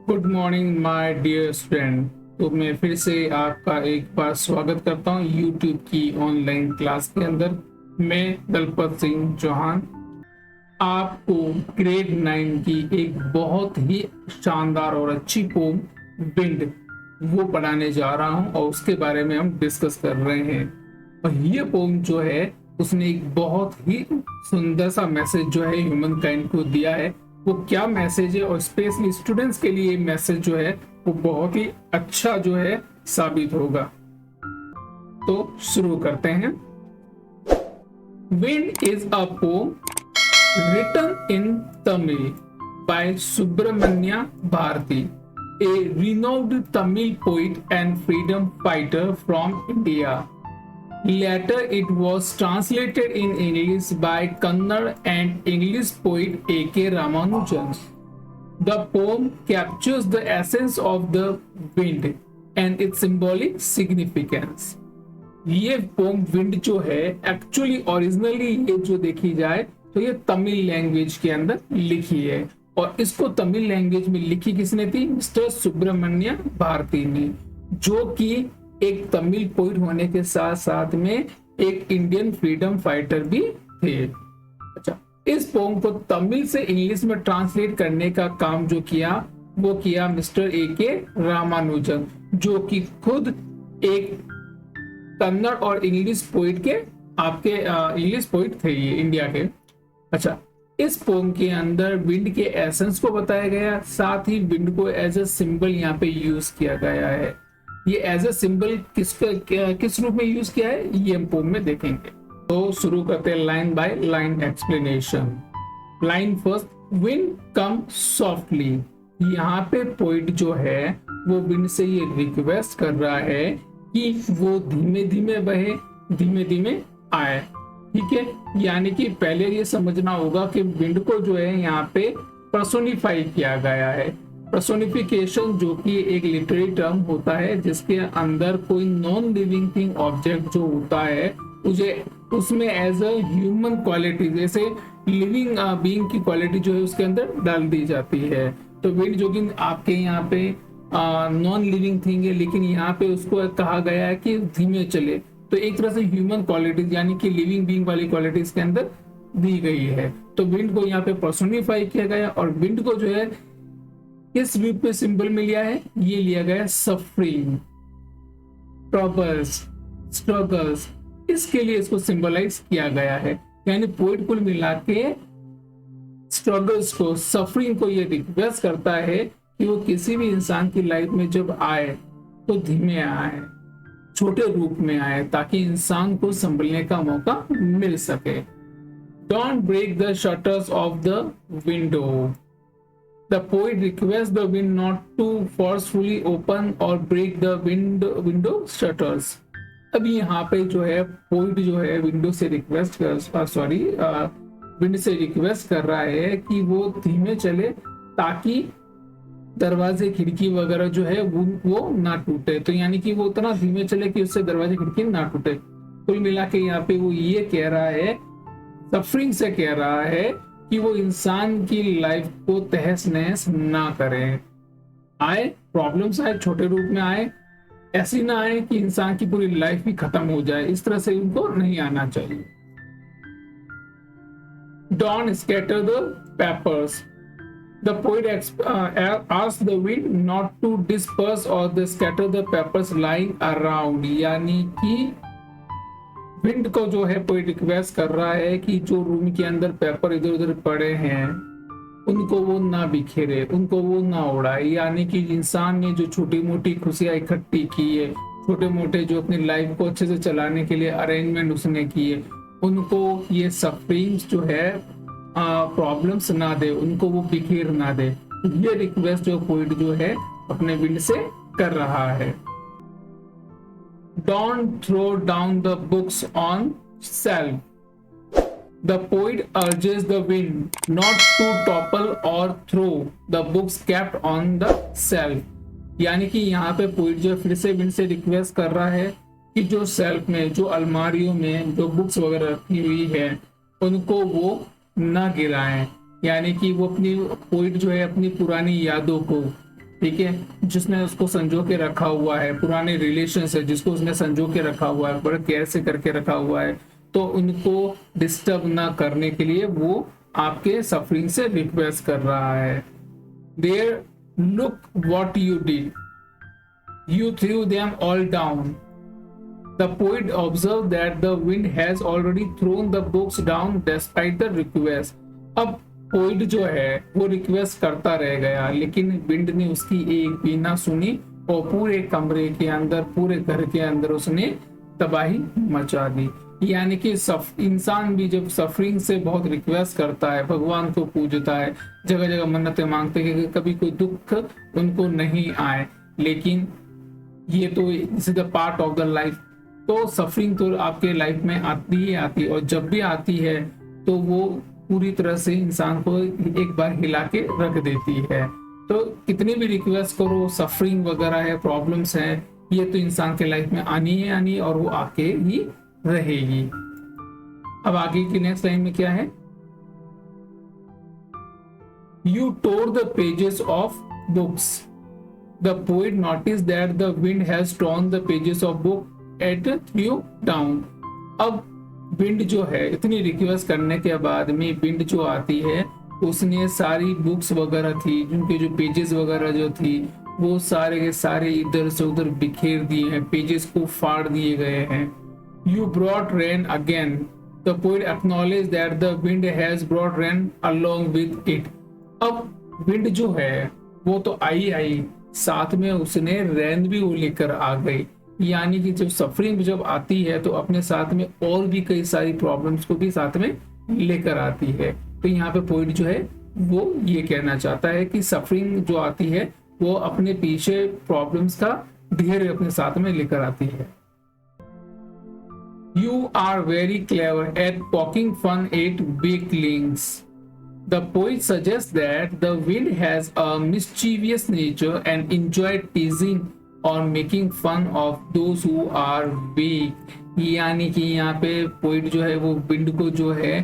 Good morning my dear student. तो मैं फिर से आपका एक बार स्वागत करता हूं यूट्यूब की ऑनलाइन क्लास के अंदर। मैं दलपत सिंह चौहान आपको ग्रेड 9 की एक बहुत ही शानदार और अच्छी पोम विंड वो पढ़ाने जा रहा हूं और उसके बारे में हम डिस्कस कर रहे हैं। और ये पोम जो है उसने एक बहुत ही सुंदर सा मैसेज जो है ह्यूमन काइंड को दिया है। वो क्या मैसेज है और स्पेशली स्टूडेंट्स के लिए मैसेज जो है वो बहुत ही अच्छा जो है साबित होगा। तो शुरू करते हैं। Wind is a poem written in Tamil by Subramanya Bharati, a renowned Tamil poet and freedom fighter from India. Later, it was translated in English by Kannada and English poet A.K. Ramanujan. The poem captures the essence of the wind and its symbolic significance. ये pome wind जो है actually originally ये जो देखी जाए तो ये Tamil language के अंदर लिखी है और इसको तमिल लैंग्वेज में लिखी किसने थी? मिस्टर सुब्रमण्य भारती ने, जो कि एक तमिल पोइट होने के साथ साथ में एक इंडियन फ्रीडम फाइटर भी थे। अच्छा, इस पोम को तमिल से इंग्लिश में ट्रांसलेट करने का काम जो किया वो किया मिस्टर ए के रामानुजन, जो कि खुद एक कन्नड़ और इंग्लिश पोइट के आपके इंग्लिश पोइट थे ये इंडिया के। अच्छा, इस पोम के अंदर विंड के एसेंस को बताया गया, साथ ही विंड को एज ए सिंबल यहाँ पे यूज किया गया है। ये एज ए सिंबल किस रूप में यूज किया है ये हम पोम में देखेंगे। तो शुरू करते हैं line by line explanation. Line first, wind come softly. यहाँ पे पोइट जो है वो विंड से ये रिक्वेस्ट कर रहा है कि वो धीमे धीमे बहे, धीमे धीमे आए। ठीक है, यानी कि पहले ये समझना होगा कि विंड को जो है यहाँ पे पर्सोनिफाई किया गया है। पर्सोनिफिकेशन जो कि एक लिटरेरी टर्म होता है जिसके अंदर कोई नॉन लिविंग थिंग ऑब्जेक्ट जो होता है उसे उसमें एज अ ह्यूमन क्वालिटी, जैसे लिविंग बीइंग की क्वालिटी जो है उसके अंदर डाल दी जाती है। तो विंड जो कि आपके यहाँ पे नॉन लिविंग थिंग है, लेकिन यहाँ पे उसको कहा गया है कि धीमे चले, तो एक तरह से ह्यूमन क्वालिटीज यानी कि लिविंग बीइंग वाली क्वालिटीज के अंदर दी गई है। तो विंड को यहाँ पे पर्सोनिफाई किया गया और विंड को जो है किस रूप में सिंबल में लिया है? ये लिया गया सफरिंग, ट्रबल्स, स्ट्रगल्स, इसके लिए इसको सिंबलाइज किया गया है। यानी पोइट कुल मिला के स्ट्रगल्स को, सफरिंग को ये रिक्वेस्ट करता है कि वो किसी भी इंसान की लाइफ में जब आए तो धीमे आए, छोटे रूप में आए, ताकि इंसान को संभलने का मौका मिल सके। Don't break the shutters of the window. The poet request the wind not to forcefully open और ब्रेक द विंडो शटर्स। अभी यहाँ पे जो है पोइट जो है विंड से रिक्वेस्ट कर रहा है कि वो धीमे चले ताकि दरवाजे खिड़की वगैरह जो है वो ना टूटे। तो यानी कि वो उतना धीमे चले कि उससे दरवाजे खिड़की ना टूटे। कुल मिला के यहाँ पे वो ये कह रहा है, सफरिंग से कह रहा है कि वो इंसान की लाइफ को तहस नहस ना करे। आए प्रॉब्लम्स आए, छोटे रूप में आए, ऐसी ना आए कि इंसान की पूरी लाइफ भी खत्म हो जाए, इस तरह से उनको नहीं आना चाहिए। Don't scatter the papers. The poet asked the wind not to disperse or the scatter the papers lying around। यानी कि विंड को जो है पोइट रिक्वेस्ट कर रहा है कि जो रूम के अंदर पेपर इधर उधर पड़े हैं उनको वो ना बिखेरे, उनको वो ना उड़ाए। यानी कि इंसान ने जो छोटी मोटी खुशियां इकट्ठी की है, छोटे मोटे जो अपनी लाइफ को अच्छे से चलाने के लिए अरेंजमेंट उसने किए, उनको ये सफरिंग्स जो है प्रॉब्लम्स ना दे, उनको वो बिखेर ना दे। ये रिक्वेस्ट जो पोइट जो है अपने विंड से कर रहा है। Don't throw down the books on shelf. The poet urges the wind not to topple or throw the books kept on the shelf. यानी कि यहाँ पे पोइट जो फिर से विंड से रिक्वेस्ट कर रहा है कि जो सेल्फ में, जो अलमारियों में जो बुक्स वगैरह रखी हुई है उनको वो ना गिराएं। यानी कि वो अपनी पोइट जो है अपनी पुरानी यादों को, ठीक है, जिसने उसको संजो के रखा हुआ है, पुराने रिलेशन है जिसको उसने संजो के रखा हुआ है, बड़े केयर से करके रखा हुआ है, तो उनको डिस्टर्ब ना करने के लिए वो आपके सफरिंग से रिक्वेस्ट कर रहा है। There look what you did, you threw them all down. The poet observed that the wind has already thrown the books down despite the request. अब पोइट जो है वो रिक्वेस्ट करता रह गया, लेकिन विंड ने उसकी एक भी ना सुनी और पूरे कमरे के अंदर, पूरे घर के अंदर उसने तबाही मचा दी। यानी कि इंसान भी जब सफरिंग से बहुत रिक्वेस्ट करता है, भगवान को पूजता है, जगह जगह मन्नतें मांगते हैं कि कभी कोई दुख उनको नहीं आए, लेकिन ये तो this is the part of the life. तो सफरिंग तो आपके लाइफ में आती ही आती है, और जब भी आती है तो वो पूरी तरह से इंसान को एक बार हिला के रख देती है। तो कितनी भी रिक्वेस्ट करो, सफरिंग वगैरह है, प्रॉब्लम्स है, ये तो इंसान के लाइफ में आनी है आनी, और वो आके ही रहेगी। अब आगे की नेक्स्ट लाइन में क्या है? You tore the pages of books. The poet noticed that the wind has torn the pages of book and threw down. अब विंड जो है, इतनी रिक्वेस्ट करने के बाद में विंड जो आती है, उसने सारी बुक्स वगैरह थी, जिनके जो पेजेस वगैरह जो थी, वो सारे के सारे इधर से उधर बिखेर दिए हैं, पेजेस को फाड़ दिए गए हैं। You brought rain again. The poet acknowledged that the wind has brought rain along with it. अब विंड जो है वो तो आई, साथ में उसने रैन भी वो लेकर आ गई। यानी कि जब सफरिंग जब आती है तो अपने साथ में और भी कई सारी प्रॉब्लम्स को भी साथ में लेकर आती है। तो यहाँ पे पॉइंट जो है वो ये कहना चाहता है कि सफरिंग जो आती है वो अपने पीछे प्रॉब्लम्स का ढेर अपने साथ में लेकर आती है। You are very clever at poking fun at weaklings. The poet suggests that the wind has a mischievous nature and enjoys teasing or making fun of those who are weak. यानी कि यहाँ पे पोइट जो है वो wind को जो है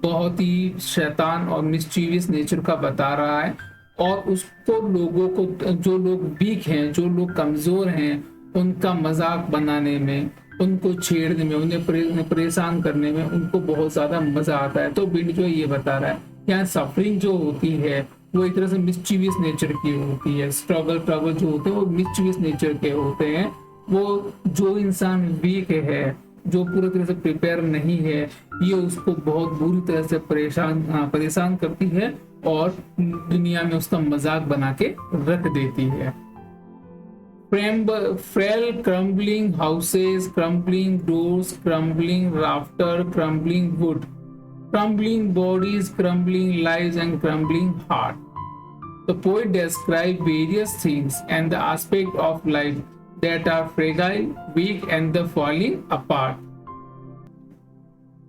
बहुत ही शैतान और मिस्चीवियस नेचर का बता रहा है, और उसको लोगों को, जो लोग वीक हैं, जो लोग कमजोर हैं, उनका मजाक बनाने में, उनको छेड़ने में, उन्हें परेशान करने में उनको बहुत ज्यादा मजा आता है। तो विंड जो ये बता रहा है यहाँ सफरिंग जो होती है वो एक तरह से मिस्चीवियस नेचर की होती है। स्ट्रगल जो होते हैं वो मिस्चीवियस नेचर के होते हैं। वो जो इंसान वीक है, जो पूरी तरह से प्रिपेयर नहीं है, ये उसको बहुत बुरी तरह से परेशान करती है और दुनिया में उसका मजाक बना के रख देती है। Frail crumbling houses, crumbling doors, crumbling rafter, crumbling wood, crumbling bodies, crumbling lives, and crumbling heart. The poet describes various things and the aspect of life that are fragile, weak, and the falling apart.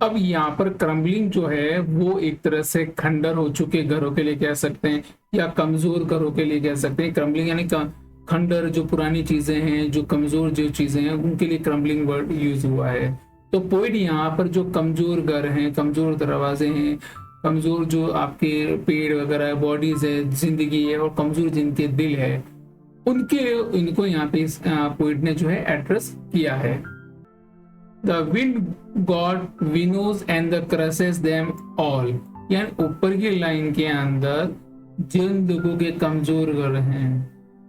अब यहाँ पर crumbling जो है वो एक तरह से खंडर हो चुके घरों के लिए कह सकते हैं, या कमजोर घरों के लिए कह सकते हैं। क्रम्बलिंग यानी खंडर, जो पुरानी चीजें हैं, जो कमजोर जो चीजें हैं, उनके लिए क्रम्बलिंग वर्ड यूज हुआ है। तो पोइट यहाँ पर जो कमजोर घर हैं, कमजोर दरवाजे हैं, कमजोर जो आपके पेड़ वगैरह बॉडीज है, जिंदगी है, और कमजोर जिनके दिल है, इनको यहाँ पे पोइट ने जो है एड्रेस किया है। The wind god winnows and the crushes them all. यानी ऊपर की लाइन के अंदर जिन लोगों के कमजोर घर हैं,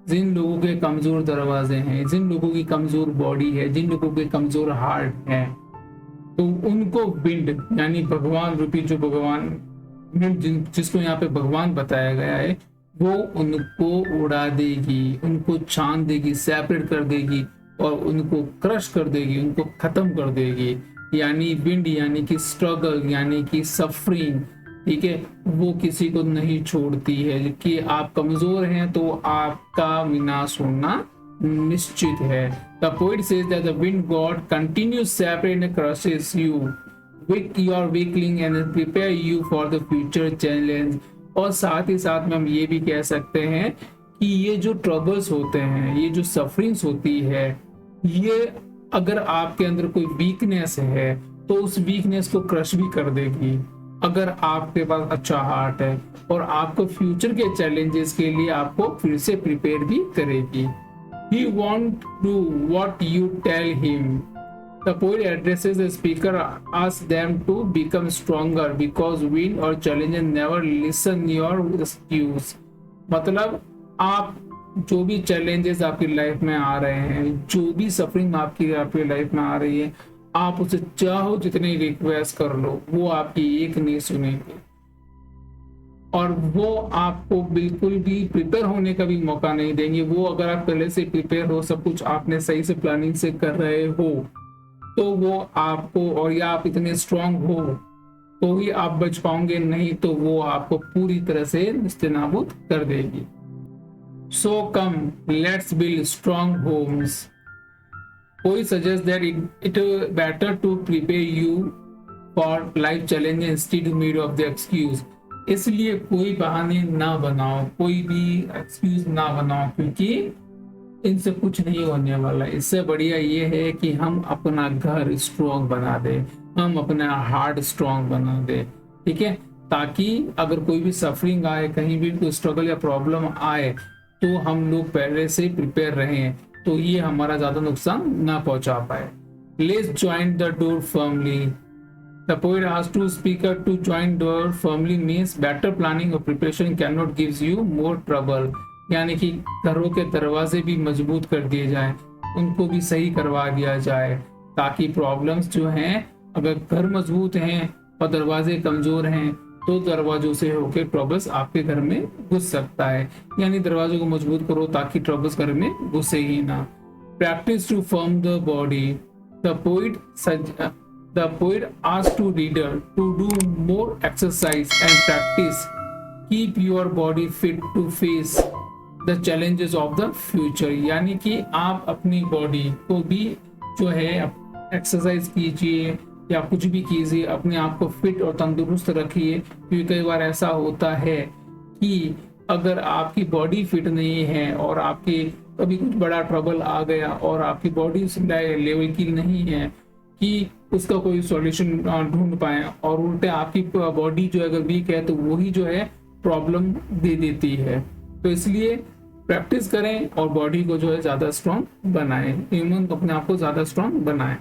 जिन लोगों के कमजोर दरवाजे हैं, जिन लोगों की कमजोर बॉडी है, जिन लोगों के कमजोर हार्ट है, तो उनको विंड यानी भगवान रूपी जो भगवान जिसको यहाँ पे भगवान बताया गया है, वो उनको उड़ा देगी, उनको छान देगी, सेपरेट कर देगी और उनको क्रश कर देगी, उनको खत्म कर देगी। यानी विंड यानी कि स्ट्रगल यानी कि सफरिंग, ठीक है, वो किसी को नहीं छोड़ती है कि आप कमजोर हैं तो आपका विनाश होना निश्चित है। The poet says that the wind god continues separate and crushes you with your weakling and prepare you for the future challenge। और साथ ही साथ में हम ये भी कह सकते हैं कि ये जो ट्रबल्स होते हैं, ये जो सफरिंग्स होती है, ये अगर आपके अंदर कोई वीकनेस है तो उस वीकनेस को क्रश भी कर देगी। अगर आपके पास अच्छा हार्ट है, और आपको फ्यूचर के चैलेंजेस के लिए आपको फिर से प्रिपेयर भी करेगी। He won't do what you tell him. The poet addresses the speaker, asks them to become stronger because win or challenges never listen your excuse. मतलब आप जो भी चैलेंजेस आपकी लाइफ में आ रहे हैं, जो भी सफरिंग आपकी लाइफ में आ रही है, आप उसे चाहो जितनी रिक्वेस्ट कर लो, वो आपकी एक नहीं सुनेंगे, और वो आपको बिल्कुल भी प्रिपेयर होने का भी मौका नहीं देंगे। वो अगर आप पहले से प्रिपेयर हो, सब कुछ आपने सही से प्लानिंग से कर रहे हो, तो वो आपको, और या आप इतने स्ट्रांग हो तो ही आप बच पाओगे, नहीं तो वो आपको पूरी तरह से निस्तेनाबूद कर देगी। So come, let's build strong homes. Poet suggests that it better to prepare you for life challenge instead of the excuse. इसलिए कोई बहाने ना बनाओ, कोई भी एक्सक्यूज ना बनाओ, क्योंकि इनसे कुछ नहीं होने वाला। इससे बढ़िया ये है कि हम अपना घर स्ट्रॉन्ग बना दे, हम अपना हार्ट स्ट्रॉन्ग बना दे, ठीक है, ताकि अगर कोई भी सफरिंग आए, कहीं भी कोई स्ट्रगल या प्रॉब्लम आए, तो हम लोग पहले से प्रिपेयर रहें, तो ये हमारा ज्यादा नुकसान ना पहुंचा पाए। Let's join the door firmly. The poet asks to speaker to join door firmly means better planning or preparation cannot gives you more trouble. यानी कि घरों के दरवाजे भी मजबूत कर दिए जाएं, उनको भी सही करवा दिया जाए, ताकि प्रॉब्लम्स जो हैं, अगर घर मजबूत हैं और दरवाजे कमजोर हैं, तो दरवाजों से होकर ट्रबल्स आपके घर में घुस सकता है। यानी दरवाजों को मजबूत करो ताकि ट्रबल्स घर में घुसे ही ना। Practice to firm the body. The poet asks to reader to do more exercise and practice. Keep your body fit to face the challenges of the future. यानी कि आप अपनी बॉडी को भी जो है एक्सरसाइज कीजिए या कुछ भी कीजिए, अपने आप को फिट और तंदुरुस्त रखिए, क्योंकि कई बार ऐसा होता है कि अगर आपकी बॉडी फिट नहीं है और आपके कभी कुछ बड़ा ट्रबल आ गया और आपकी बॉडी उस लेवल की नहीं है कि उसका कोई सॉल्यूशन ढूंढ पाए, और उल्टे आपकी बॉडी जो अगर वीक है तो वही जो है प्रॉब्लम दे देती है। तो इसलिए प्रैक्टिस करें और बॉडी को जो है ज्यादा स्ट्रॉन्ग बनाएं, ह्यूमन अपने आप को ज्यादा स्ट्रॉन्ग बनाएं।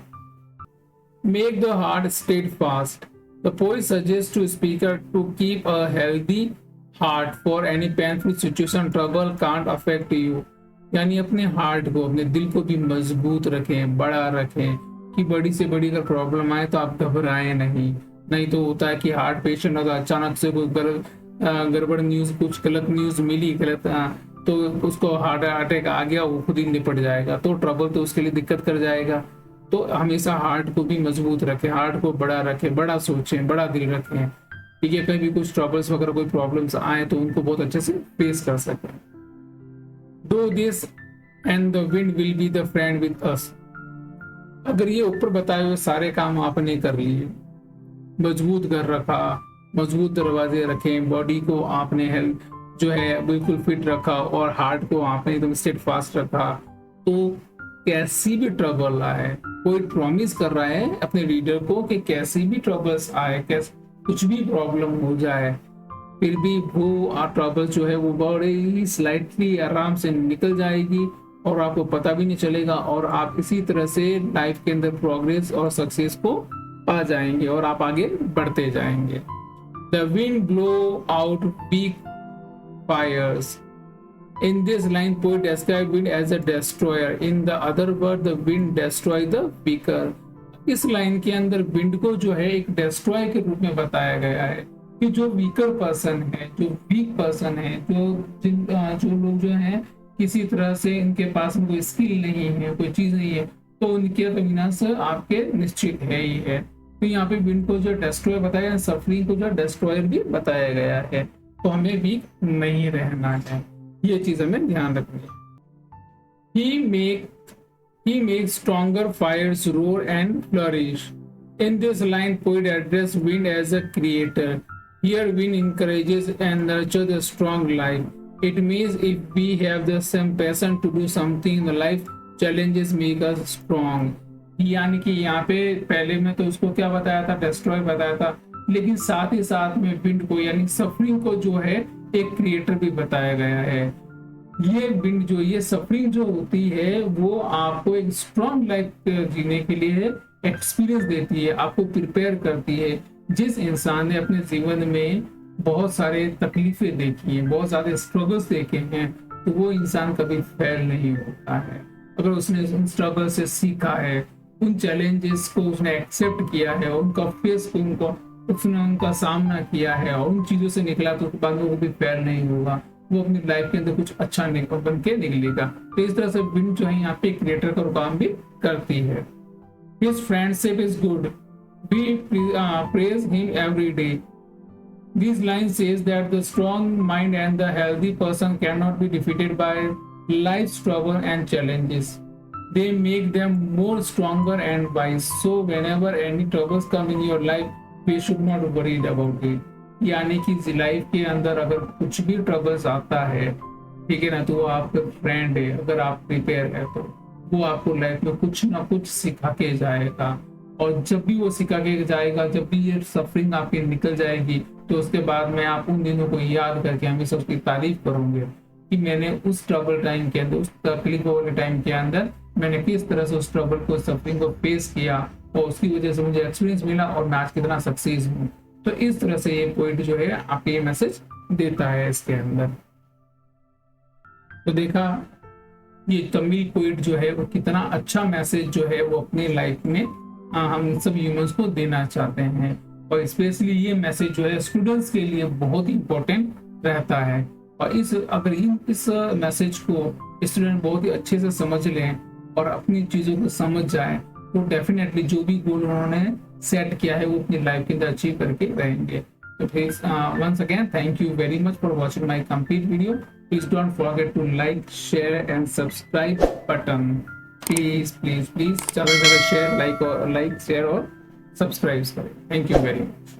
Make the heart steadfast. The poet suggest to speaker to keep a healthy heart for any painful situation trouble can't affect you. यानी अपने हार्ट को, अपने दिल को भी मजबूत रखें, बड़ा रखें, कि बड़ी से बड़ी अगर प्रॉब्लम आए तो आप घबराएं नहीं तो होता है कि हार्ट पेशेंट होता है, अचानक से कोई गड़बड़ न्यूज, कुछ गलत न्यूज मिली, तो उसको हार्ट अटैक आ गया, वो खुद ही निपट जाएगा, तो ट्रबल तो उसके लिए दिक्कत कर जाएगा। तो हमेशा हार्ट को भी मजबूत रखें, हार्ट को बड़ा रखें, बड़ा सोचें, बड़ा दिल रखें, ठीक है, कहीं भी कुछ ट्रबल्स वगैरह कोई प्रॉब्लम्स आए तो उनको बहुत अच्छे से फेस कर सकें। Do this and the wind will be the friend with us. अगर ये ऊपर बताए हुए सारे काम आपने कर लिए, मजबूत घर रखा, मजबूत दरवाजे रखे, बॉडी को आपने हेल्थ जो है बिल्कुल फिट रखा और हार्ट को आपने एकदम स्टेट फास्ट रखा, तो कैसी भी ट्रबल आए, कोई प्रॉमिस कर रहा है अपने रीडर को कि कैसी भी ट्रबल्स आए, कुछ भी प्रॉब्लम हो जाए, फिर भी वो ट्रबल जो है वो बड़े ही स्लाइटली आराम से निकल जाएगी और आपको पता भी नहीं चलेगा, और आप इसी तरह से लाइफ के अंदर प्रोग्रेस और सक्सेस को पा जाएंगे और आप आगे बढ़ते जाएंगे। The wind blow out weak fires. In this line, poet describes wind as a destroyer. In the other word, the wind destroy the weaker. इस लाइन के अंदर विंड को जो है एक डिस्ट्रॉय के रूप में बताया गया है कि जो वीकर पर्सन है, जो वीक पर्सन है, जो लोग जो हैं किसी तरह से इनके पास में कोई स्किल नहीं है, कोई चीज नहीं है, तो उनके तो विनाश आपके निश्चित है ही है। तो यहाँ पे विंड को जो डिस्ट्रॉय बताया, सफरिंग को जो डिस्ट्रॉयर भी बताया गया है, तो हमें वीक नहीं रहना है, ये चीज हमें ध्यान रखनी है। He makes stronger fires roar and flourish. In this line, poet address wind as a creator. Here, wind encourages and nurtures the strong life. It means if we have the same passion to do something in life, challenges make us strong. यानी कि यहाँ पे पहले में तो उसको क्या बताया था, डिस्ट्रॉय बताया था, लेकिन साथ ही साथ में विंड को यानी सफरिंग को जो है एक क्रिएटर भी बताया गया है। ये विंड जो ये सफरिंग जो होती है वो आपको एक स्ट्रॉन्ग लाइफ जीने के लिए एक्सपीरियंस देती है, आपको प्रिपेयर करती है। जिस इंसान ने अपने जीवन में बहुत सारे तकलीफें देखी हैं, बहुत सारे स्ट्रगल्स देखे हैं, तो वो इंसान कभी फेल नहीं होता है। अगर उसने उन स्ट्रगल से सीखा है, उन चैलेंजेस को उसने एक्सेप्ट किया है, उनका फेस को उसने उनका सामना किया है और उन चीजों से निकला, तो बाद में वो भी फेल नहीं होगा, वो अपनी लाइफ के अंदर कुछ अच्छा बन के निकलेगा। तो इस तरह से विंड जो है यहाँ पे क्रिएटर का काम भी करती है। His friendship is good. We praise him every day. These lines says that the strong mind and the healthy person cannot be defeated by life's trouble and challenges. They make them more stronger and wise. So whenever any troubles come in your life, we should not worry about it. यानी कि life के अंदर अगर कुछ भी troubles आता है, ठीक है ना, तो वो आपका फ्रेंड है। अगर आप प्रिपेयर है तो वो आपको लाइफ में कुछ ना कुछ सिखा के जाएगा। और जब भी वो सिखा के जाएगा, जब भी ये सफरिंग आपकी निकल जाएगी, तो उसके बाद में आप उन दिनों को याद करके हमेशा उसकी तारीफ करोगे कि मैंने उस ट्रबल टाइम के अंदर, उस तकलीफ वाले टाइम के अंदर मैंने किस तरह से उस ट्रबल को, सफरिंग को फेस किया और उसकी वजह से मुझे एक्सपीरियंस मिला और मैं आज कितना सक्सेस हूँ। तो इस तरह से ये पोइट जो है आपको ये मैसेज देता है इसके अंदर। तो देखा ये तमिल पोइट जो है वो कितना अच्छा मैसेज जो है वो अपनी लाइफ में हम सब ह्यूमंस को देना चाहते हैं। और स्पेशली ये मैसेज जो है स्टूडेंट्स के लिए बहुत ही इंपॉर्टेंट रहता है। और अगर इस मैसेज को स्टूडेंट बहुत ही अच्छे से समझ लें और अपनी चीजों को समझ जाए, तो डेफिनेटली जो भी गोल उन्होंने सेट किया है वो अपनी लाइफ के अंदर अचीव करके रहेंगे। So please, once again, thank you very much for watching my complete video. Please don't forget to like, share and subscribe button. Please, please, please, ज़्यादा से ज़्यादा share, like, share और subscribe करें। Thank you very much.